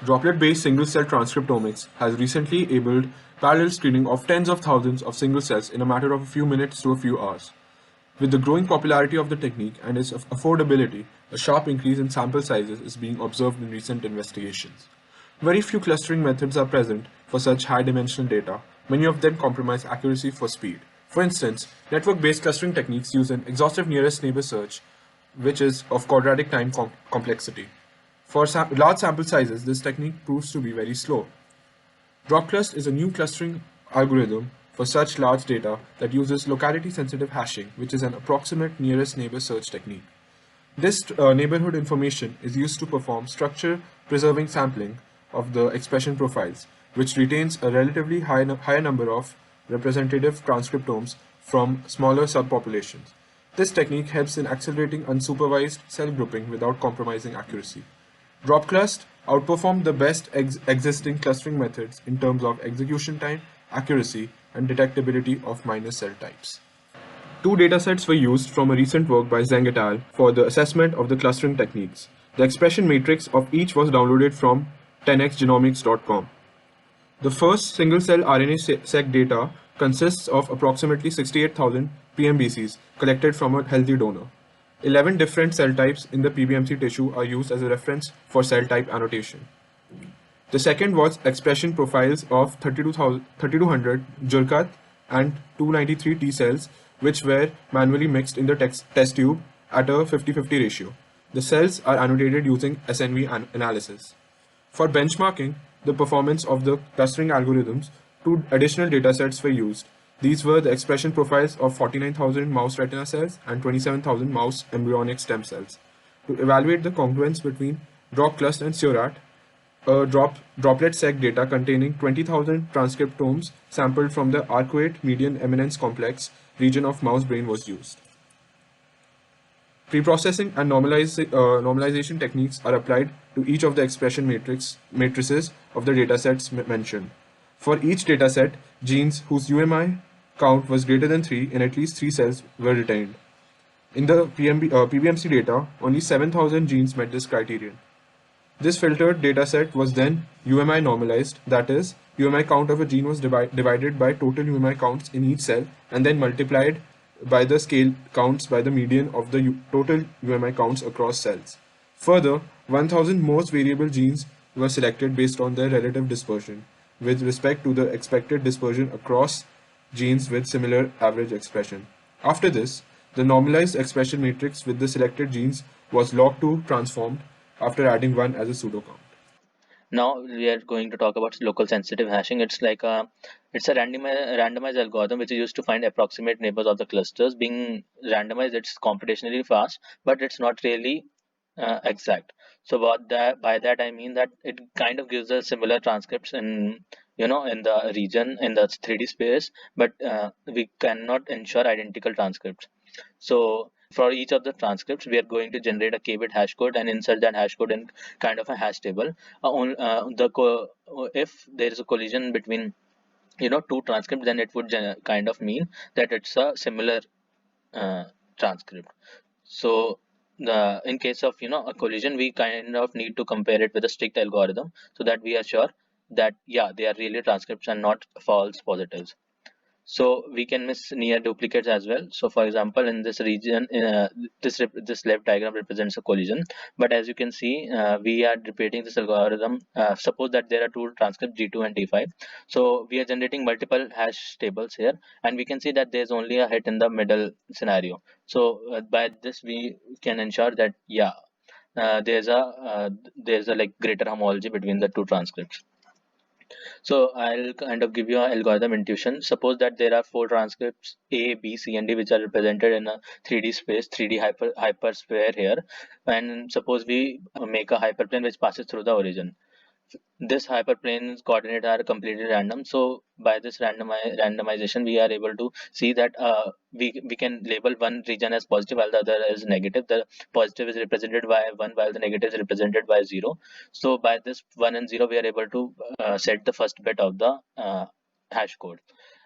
Droplet-based single-cell transcriptomics has recently enabled parallel screening of tens of thousands of single cells in a matter of a few minutes to a few hours. With the growing popularity of the technique and its affordability, a sharp increase in sample sizes is being observed in recent investigations. Very few clustering methods are present for such high-dimensional data, many of them compromise accuracy for speed. For instance, network-based clustering techniques use an exhaustive nearest neighbor search, which is of quadratic time complexity. For large sample sizes, this technique proves to be very slow. Dropclust is a new clustering algorithm for such large data that uses locality-sensitive hashing, which is an approximate nearest neighbor search technique. This neighborhood information is used to perform structure-preserving sampling of the expression profiles, which retains a relatively higher number of representative transcriptomes from smaller subpopulations. This technique helps in accelerating unsupervised cell grouping without compromising accuracy. Dropclust outperformed the best existing clustering methods in terms of execution time, accuracy, and detectability of minor cell types. Two datasets were used from a recent work by Zheng et al. For the assessment of the clustering techniques. The expression matrix of each was downloaded from 10xgenomics.com. The first single-cell RNA-seq data consists of approximately 68,000 PMBCs collected from a healthy donor. 11 different cell types in the PBMC tissue are used as a reference for cell type annotation. The second was expression profiles of 3200 Jurkat and 293 T cells, which were manually mixed in the test tube at a 50-50 ratio. The cells are annotated using SNV analysis. For benchmarking the performance of the clustering algorithms, two additional datasets were used. These were the expression profiles of 49,000 mouse retina cells and 27,000 mouse embryonic stem cells. To evaluate the congruence between Dropclust and Seurat, a droplet-seq data containing 20,000 transcriptomes sampled from the arcuate median eminence complex region of mouse brain was used. Preprocessing and normalization techniques are applied to each of the expression matrices of the datasets mentioned. For each dataset, genes whose UMI count was greater than 3 in at least 3 cells were retained. In the PBMC data, only 7,000 genes met this criterion. This filtered dataset was then UMI normalized, that is, UMI count of a gene was divided by total UMI counts in each cell and then multiplied by the scale counts by the median of the total UMI counts across cells. Further, 1,000 most variable genes were selected based on their relative dispersion, with respect to the expected dispersion across genes with similar average expression. After this, the normalized expression matrix with the selected genes was log2 transformed after adding 1 as a pseudo count. Now we are going to talk about local sensitive hashing. It's a randomized algorithm which is used to find approximate neighbors of the clusters. Being randomized, it's computationally fast, but it's not really exact. So by that I mean that it kind of gives us similar transcripts in the region in the 3D space, but we cannot ensure identical transcripts. So for each of the transcripts, we are going to generate a k-bit hash code and insert that hash code in kind of a hash table. If there is a collision between two transcripts, then it would kind of mean that it's a similar transcript. So in case of a collision, we kind of need to compare it with a strict algorithm so that we are sure that yeah, they are really transcripts and not false positives. So we can miss near duplicates as well. So for example, in this region, this left diagram represents a collision, but as you can see, we are repeating this algorithm. Suppose that there are two transcripts G2 and T5, so we are generating multiple hash tables here, and we can see that there's only a hit in the middle scenario. So by this we can ensure that yeah, there's a like greater homology between the two transcripts. So I'll kind of give you an algorithm intuition. Suppose that there are four transcripts A, B, C, and D which are represented in a 3D space, 3D hypersphere here. And suppose we make a hyperplane which passes through the origin. This hyperplane's coordinates are completely random. So by this randomization, we are able to see that we can label one region as positive while the other is negative. The positive is represented by 1 while the negative is represented by 0. So by this 1 and 0, we are able to set the first bit of the hash code.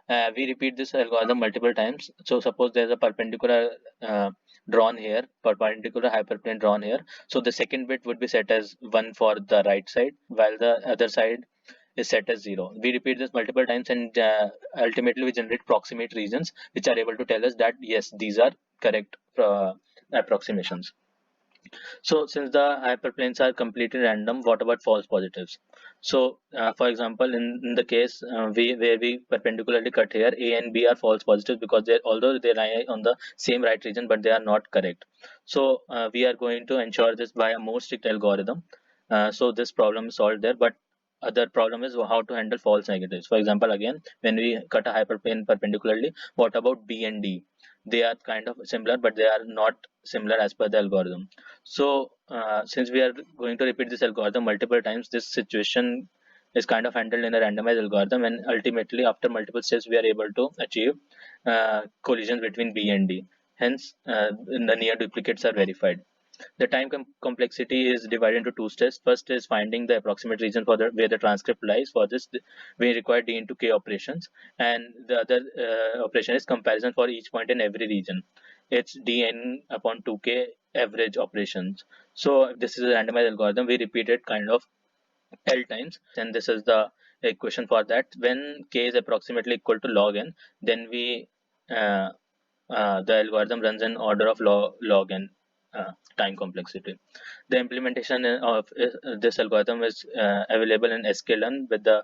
We repeat this algorithm multiple times. So suppose there's a perpendicular drawn here, perpendicular hyperplane drawn here. So the second bit would be set as 1 for the right side, while the other side is set as 0. We repeat this multiple times, and ultimately we generate proximate regions which are able to tell us that yes, these are correct approximations. So since the hyperplanes are completely random, what about false positives? So for example, in the case where we perpendicularly cut here, A and B are false positives because although they lie on the same right region, but they are not correct. So we are going to ensure this by a more strict algorithm. So this problem is solved there, but other problem is how to handle false negatives. For example, again, when we cut a hyperplane perpendicularly, what about B and D? They are kind of similar, but they are not similar as per the algorithm. So since we are going to repeat this algorithm multiple times, this situation is kind of handled in a randomized algorithm, and ultimately after multiple steps we are able to achieve collisions between B and D. Hence the near duplicates are verified. The time complexity is divided into two steps. First is finding the approximate region for where the transcript lies. For this, we require D into K operations, and the other operation is comparison for each point in every region. It's Dn upon 2K average operations. So if this is a randomized algorithm, we repeat it kind of L times, and this is the equation for that. When K is approximately equal to log n, then we uh, the algorithm runs in order of log n time complexity. The implementation of this algorithm is available in sklearn with the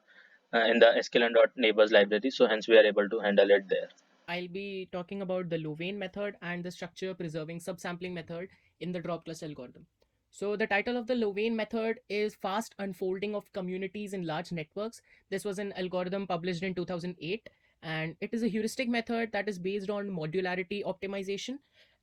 in the sklearn.neighbors library. So hence we are able to handle it there. I'll be talking about the Louvain method and the structure preserving subsampling method in the drop cluster algorithm. So the title of the Louvain method is Fast Unfolding of Communities in Large Networks. This was an algorithm published in 2008, and it is a heuristic method that is based on modularity optimization.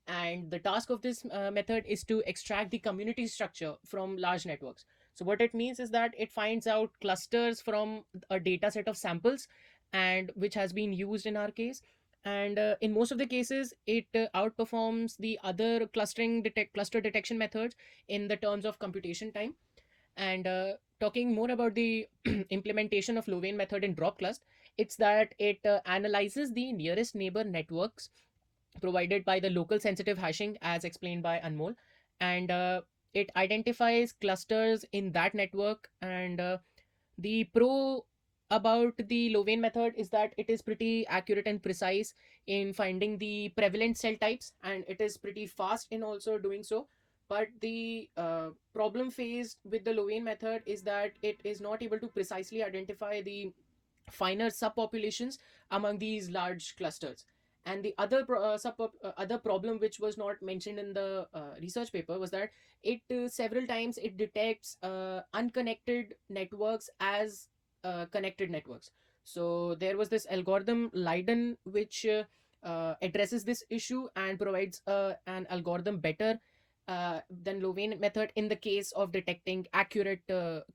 And the task of this method is to extract the community structure from large networks. So what it means is that it finds out clusters from a data set of samples, and which has been used in our case. And in most of the cases it outperforms the other cluster detection methods in the terms of computation time. And talking more about the implementation of Louvain method in dropclust, it's that it analyzes the nearest neighbor networks provided by the local sensitive hashing as explained by Anmol, and it identifies clusters in that network. And the pro about the Louvain method is that it is pretty accurate and precise in finding the prevalent cell types, and it is pretty fast in also doing so. But the problem faced with the Louvain method is that it is not able to precisely identify the finer subpopulations among these large clusters. And the other problem which was not mentioned in the research paper was that it several times it detects unconnected networks as connected networks. So there was this algorithm Leiden which addresses this issue and provides an algorithm better than Louvain method in the case of detecting accurate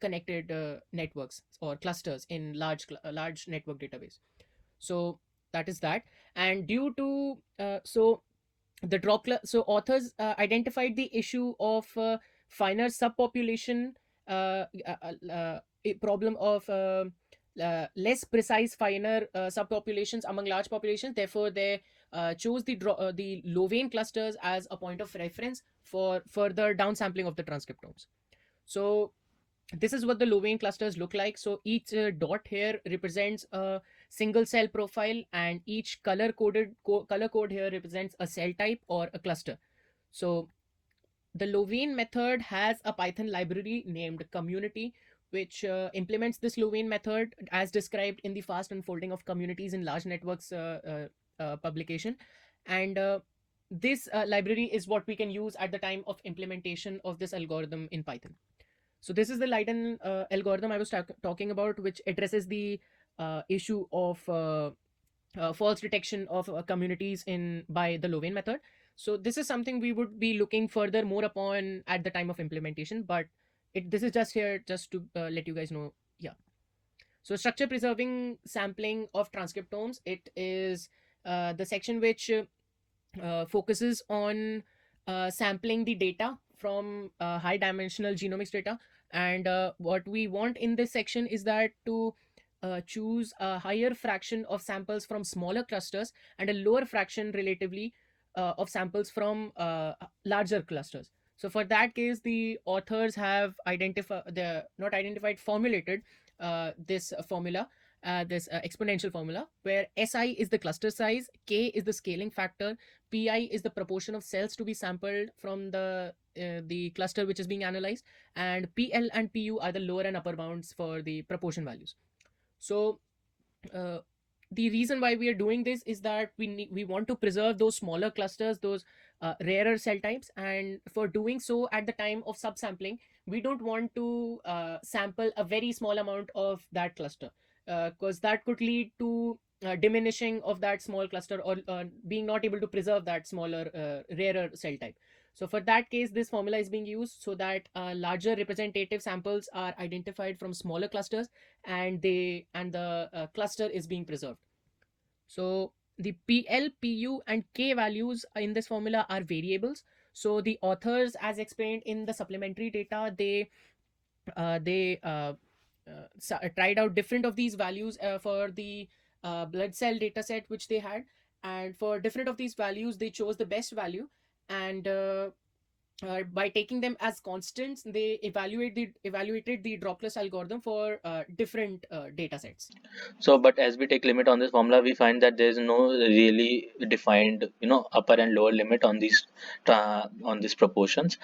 connected networks or clusters in large network database. So that is that. And due to so authors identified the issue of finer subpopulation, a problem of less precise finer subpopulations among large populations. Therefore they chose the Louvain clusters as a point of reference for further downsampling of the transcriptomes. So this is what the Louvain clusters look like. So each dot here represents a single cell profile, and each color code here represents a cell type or a cluster. So the Louvain method has a Python library named community, which implements this Louvain method as described in the Fast Unfolding of Communities in Large Networks publication. And this library is what we can use at the time of implementation of this algorithm in Python. So this is the Leiden algorithm I was talking about, which addresses the issue of false detection of communities in by the Louvain method. So this is something we would be looking further more upon at the time of implementation, but this is just here just to let you guys know. Yeah. So structure preserving sampling of transcriptomes, it is the section which focuses on sampling the data from high dimensional genomics data. And what we want in this section is that to choose a higher fraction of samples from smaller clusters and a lower fraction relatively of samples from larger clusters. So for that case, the authors have formulated this formula, this exponential formula, where SI is the cluster size, K is the scaling factor, PI is the proportion of cells to be sampled from the cluster which is being analyzed, and PL and PU are the lower and upper bounds for the proportion values. So uh, the reason why we are doing this is that we want to preserve those smaller clusters, those rarer cell types, and for doing so at the time of subsampling, we don't want to sample a very small amount of that cluster, because that could lead to diminishing of that small cluster, or being not able to preserve that smaller rarer cell type. So for that case, this formula is being used so that larger representative samples are identified from smaller clusters, and the cluster is being preserved. So the PL, PU, and K values in this formula are variables. So the authors, as explained in the supplementary data, they tried out different of these values for the blood cell data set which they had, and for different of these values they chose the best value, and by taking them as constants, they evaluated the Droplet algorithm for different data sets. So, but as we take limit on this formula, we find that there is no really defined, upper and lower limit on these proportions.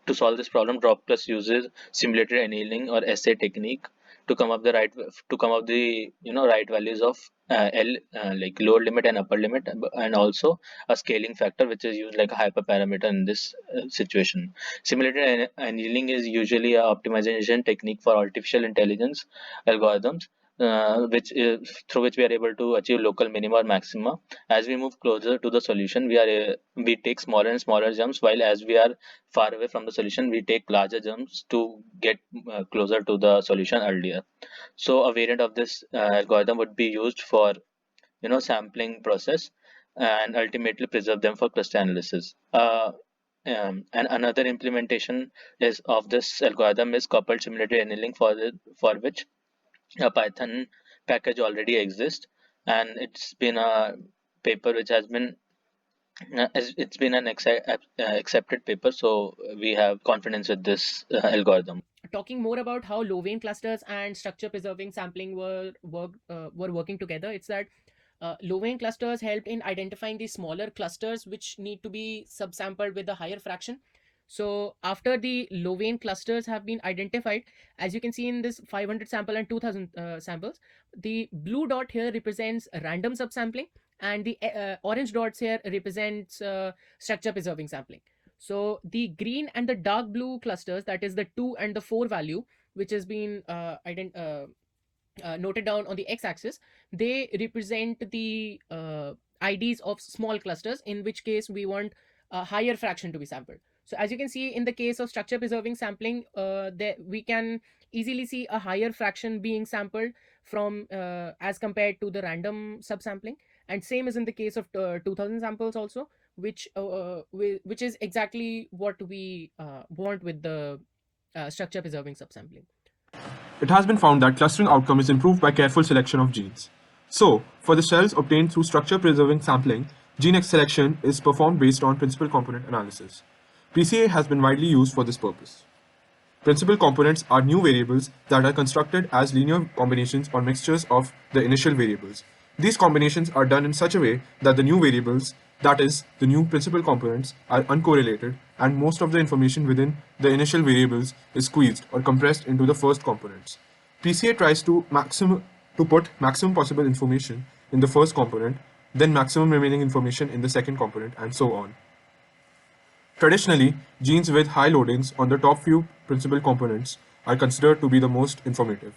To solve this problem, Dropplus uses simulated annealing or SA technique to come up the right values of L, like lower limit and upper limit, and also a scaling factor which is used like a hyperparameter in this situation. Simulated annealing is usually a optimization technique for artificial intelligence algorithms, through which we are able to achieve local minima or maxima. As we move closer to the solution, we take smaller and smaller jumps, while as we are far away from the solution, we take larger jumps to get closer to the solution earlier. So a variant of this algorithm would be used for sampling process, and ultimately preserve them for cluster analysis. And another implementation is of this algorithm is coupled simulated annealing, for which a Python package already exists, and it's been a paper which has been it's been an accepted paper, so we have confidence with this algorithm. Talking more about how Low-Vein clusters and structure preserving sampling were working together, it's that Low-Vein clusters helped in identifying the smaller clusters which need to be subsampled with a higher fraction. So after the Low-Vein clusters have been identified, as you can see in this 500 sample and 2000 samples, the blue dot here represents random subsampling, and the orange dots here represents structure preserving sampling. So the green and the dark blue clusters, that is the 2 and the 4 value, which has been noted down on the x-axis, they represent the IDs of small clusters, in which case we want a higher fraction to be sampled. So as you can see in the case of structure preserving sampling, we can easily see a higher fraction being sampled from as compared to the random subsampling, and same is in the case of 2000 samples also, which is exactly what we want with the structure preserving subsampling. It has been found that clustering outcome is improved by careful selection of genes. So, for the cells obtained through structure-preserving sampling, gene selection is performed based on principal component analysis. PCA has been widely used for this purpose. Principal components are new variables that are constructed as linear combinations or mixtures of the initial variables. These combinations are done in such a way that the new variables, that is, the new principal components, are uncorrelated, and most of the information within the initial variables is squeezed or compressed into the first components. PCA tries to put maximum possible information in the first component, then maximum remaining information in the second component, and so on. Traditionally, genes with high loadings on the top few principal components are considered to be the most informative.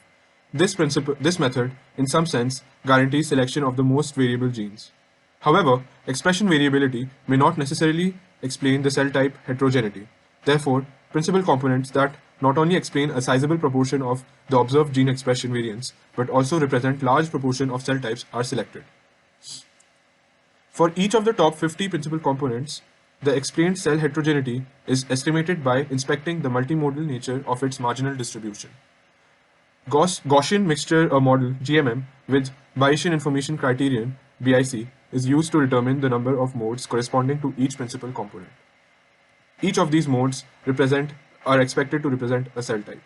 This method, in some sense, guarantees selection of the most variable genes. However, expression variability may not necessarily explain the cell type heterogeneity. Therefore, principal components that not only explain a sizable proportion of the observed gene expression variance, but also represent large proportion of cell types are selected. For each of the top 50 principal components, the explained cell heterogeneity is estimated by inspecting the multimodal nature of its marginal distribution. Gaussian mixture model GMM with Bayesian information criterion BIC is used to determine the number of modes corresponding to each principal component. Each of these modes are expected to represent a cell type.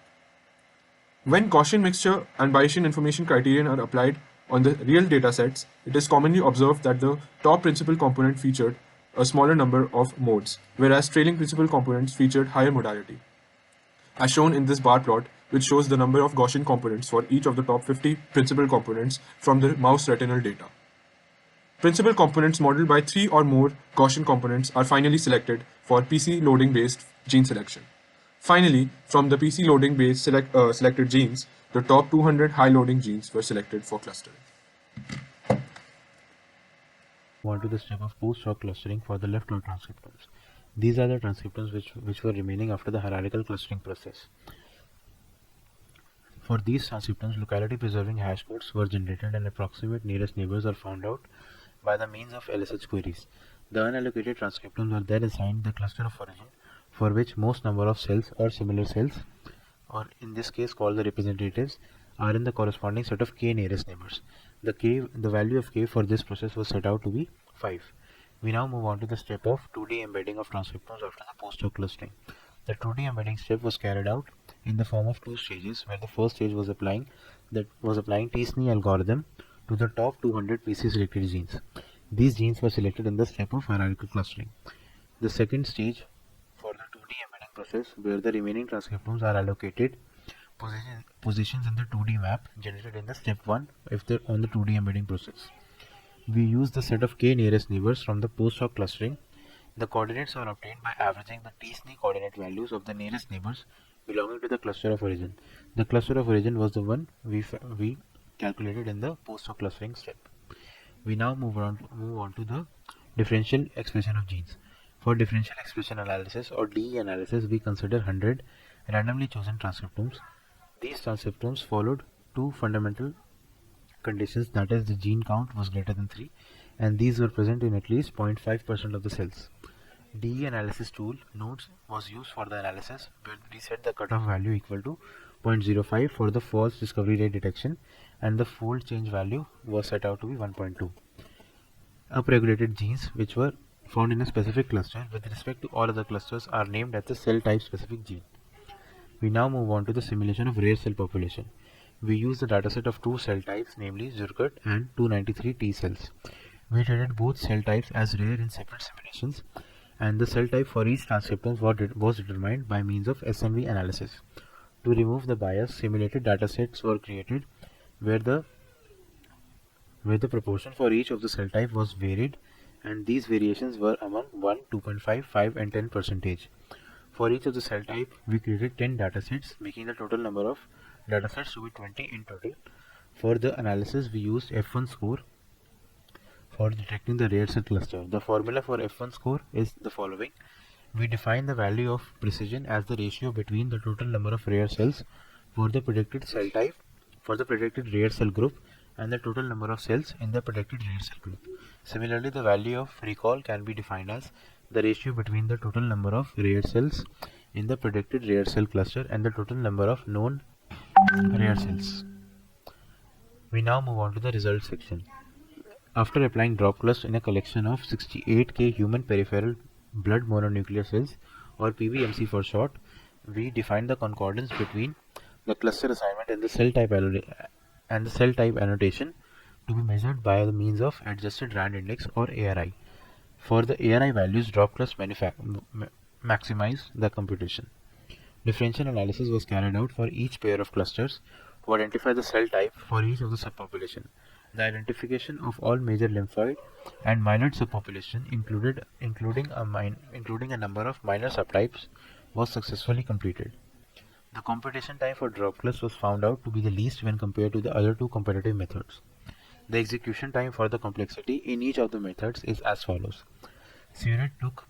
When Gaussian mixture and Bayesian information criterion are applied on the real datasets, it is commonly observed that the top principal component featured a smaller number of modes, whereas trailing principal components featured higher modality, as shown in this bar plot, which shows the number of Gaussian components for each of the top 50 principal components from the mouse retinal data. Principal components modeled by 3 or more Gaussian components are finally selected for PC loading based gene selection. Finally, from the PC loading based selected genes, the top 200 high loading genes were selected for clustering. On to the step of post-hoc clustering for the left node transcriptomes. These are the transcriptomes which were remaining after the hierarchical clustering process. For these transcriptomes, locality preserving hash codes were generated and approximate nearest neighbors are found out by the means of LSH queries. The unallocated transcriptomes are then assigned the cluster of origin, for which most number of cells or similar cells, or in this case called the representatives, are in the corresponding set of k nearest neighbors. The value of k for this process was set out to be 5. We now move on to the step of 2D embedding of transcriptomes after the post-hoc clustering. The 2D embedding step was carried out in the form of 2 stages, where the first stage was applying T-SNE algorithm to the top 200 PC selected genes. These genes were selected in the step of hierarchical clustering. The second stage for the 2D embedding process, where the remaining transcriptomes are allocated positions in the 2D map generated in the step 1 if they're on the 2D embedding process. We use the set of k nearest neighbors from the post-hoc clustering. The coordinates are obtained by averaging the T-SNE coordinate values of the nearest neighbors belonging to the cluster of origin. The cluster of origin was the one we calculated in the post-hoc clustering step. We now move on to the differential expression of genes. For differential expression analysis or DE analysis, we consider 100 randomly chosen transcriptomes. These transcriptomes followed 2 fundamental conditions, that is, the gene count was greater than 3 and these were present in at least 0.5% of the cells. DE analysis tool nodes was used for the analysis, where we set the cutoff value equal to 0.05 for the false discovery rate detection and the fold change value was set out to be 1.2. Upregulated genes which were found in a specific cluster with respect to all other clusters are named as the cell type specific gene. We now move on to the simulation of rare cell population. We use the dataset of 2 cell types, namely Zurkut and 293 T cells. We treated both cell types as rare in separate simulations, and the cell type for each transcriptome was determined by means of SNV analysis. To remove the bias, simulated datasets were created where the proportion for each of the cell type was varied, and these variations were among 1, 2.5, 5 and 10%. For each of the cell type, we created 10 datasets, making the total number of datasets to be 20 in total. For the analysis, we used F1 score for detecting the rare cell cluster. The formula for F1 score is the following. We define the value of precision as the ratio between the total number of rare cells for the predicted cell type, for the predicted rare cell group, and the total number of cells in the predicted rare cell group. Similarly, the value of recall can be defined as the ratio between the total number of rare cells in the predicted rare cell cluster and the total number of known rare cells. We now move on to the results section. After applying Dropclust in a collection of 68K human peripheral blood mononuclear cells, or PBMC for short, we defined the concordance between the cluster assignment and the cell type annotation to be measured by the means of adjusted rand index, or ARI. For the ARI values, Dropclust maximized the computation. Differential analysis was carried out for each pair of clusters to identify the cell type for each of the subpopulation. The identification of all major lymphoid and myeloid subpopulation, including a number of minor subtypes, was successfully completed. The computation time for Dropclust was found out to be the least when compared to the other 2 competitive methods. The execution time for the complexity in each of the methods is as follows. Seurat took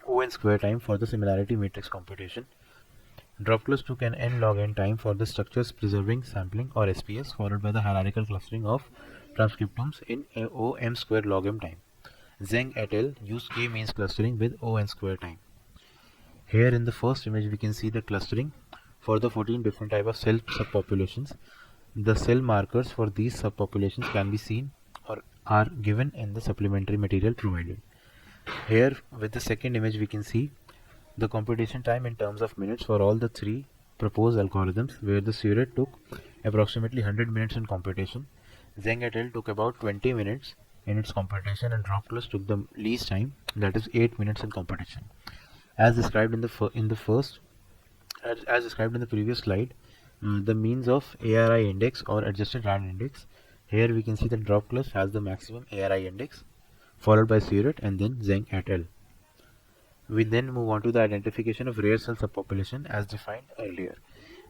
O(n) square time for the similarity matrix computation. Dropclust took an n log n time for the structures preserving sampling, or SPS, followed by the hierarchical clustering of transcriptomes in O(m) square log m time. Zheng et al. Used k-means clustering with O(n) square time. Here in the first image we can see the clustering for the 14 different type of cell subpopulations. The cell markers for these subpopulations can be seen, or are given in the supplementary material provided. Here with the second image we can see the computation time in terms of minutes for all the three proposed algorithms, where the Seurat took approximately 100 minutes in computation, Zhang et al. Took about 20 minutes in its computation, and Dropclus took the least time, that is 8 minutes in computation. As described in the as described in the previous slide, the means of ARI index or adjusted rand index. Here we can see that Dropclus has the maximum ARI index, followed by Seurat and then Zhang et al. We then move on to the identification of rare cell subpopulation as defined earlier.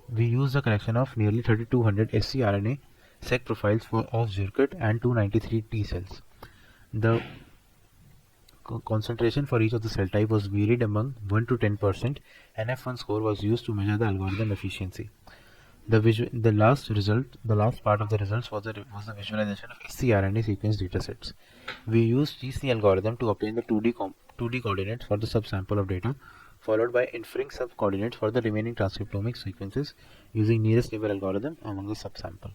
We used a collection of nearly 3200 scRNA seq profiles of Zircot and 293 T cells. The concentration for each of the cell type was varied among 1 to 10%, and F1 score was used to measure the algorithm efficiency. The last part of the results was the visualization of scRNA sequence datasets. We used GC algorithm to obtain the 2D coordinates for the subsample of data, followed by inferring sub coordinates for the remaining transcriptomic sequences using nearest neighbor algorithm among the subsample.